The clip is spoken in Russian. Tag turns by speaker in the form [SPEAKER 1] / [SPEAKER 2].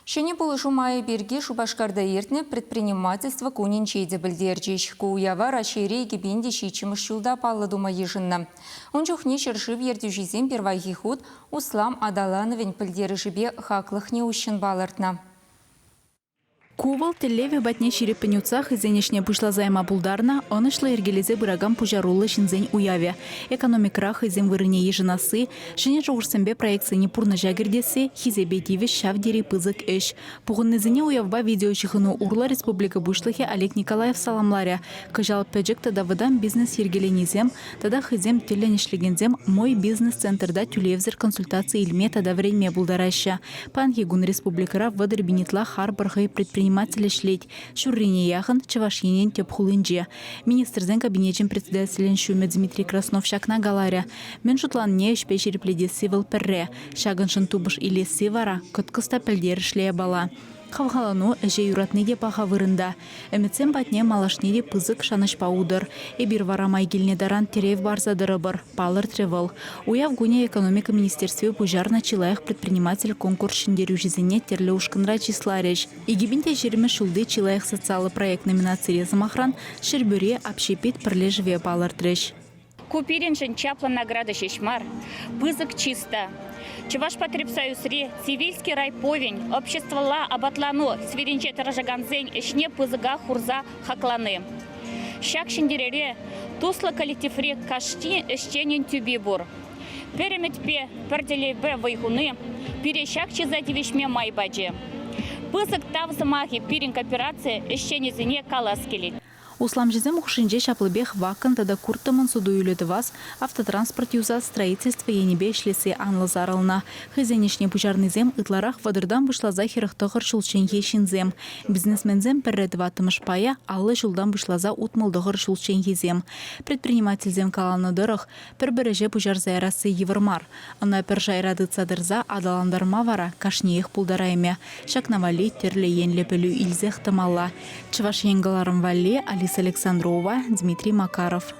[SPEAKER 1] Шене пулышу мая берги Шубашкарда иртне предпринимательство кунинчейде білдердеш. Куява рашире гибенде шичимыш юлда паллы дума ежынна. Он чухне шершив ердюжизем первайги худ Услам Адалановен пілдері жібе хаклых не ущен балартна.
[SPEAKER 2] Кувал телеве батне ширеппен юцах изенешне пышла займа булдарна, онышлы ергелезе бырагам пужарулы шинзень уяве. Экономикрах изем вырыне ежинасы, шине жоғырсембе проекцияне пурны жагердесі, хизебе диве шавдери пызык эш. Пуғыннезіне уявба видеочихыну урла республика бушлыхе Олег Николаев саламларя. Кажал пәджік тада выдам бизнес ергеленезем, тада хизем теленешлегензем мой бизнес-центрда тюлевзер консультации илме тада время булдараща. Пан Егун республикара вадыр бинитла харбархай предприниматель шлеть. Шуррине яхын чавашинен тепхулынже. Министрзен кабинетчен председателен шуме Дмитрий Краснов шакна галаря. Мен шутлан не ешпе черепледесі выл перре. Шагыншын тубыш илесі вара, көткіста пілдер шлея бала. Хавхалану әже юратныде паха вырында. Әмітсен батне малашнеде пызык шаныш паудыр. Эбир вара майгелне даран терев барзадыры бір. Палыр тревел. Уяв гуне экономика министерстве пужарна чилаях предприниматель конкурс шиндерю жизине терлі ушкынра числареш. Игибинте жеріме шулды чилаях социалы проект номинации замахран шербюре общепит прилежеве палыр треш.
[SPEAKER 3] Купириншин чапла награда шешмар. Пызык чисто. Чуваш потребсоюзре, Цивильский райповень, общество ла абатлану, свиринче таражаганзень, эшне пызыга хурза хакланы. Шак шиндерере, тусло коллективре кашти эшченен тюбибур. Переметпе перделебе вайгуны, перещак чизадивишме майбаджи. Пызык тавзамахи пирин кооперация эшченезине каласкелит.
[SPEAKER 2] Услам жизем хушинже шаплыбех вакан тада куртаман суду юлетывас автотранспорт юза строительство енебе шлесы анлы зарылна. Хызенешне пужарнызем ытларах вадырдан вышла захирах тохыр шулченге шинзем. Бизнесмензем перредватымыш пая аллы жулдан вышлаза утмылдығыр шулченгезем. Предпринимательзем каланы дырых пербереже пужар зайрасы евармар. Ана пержайрады цадырза адаландарма вара кашнеих пулдарайме. Шакнавали терле енле пелю илзех тамалла. Чываш енгаларым валле Алиса Александрова, Дмитрий Макаров.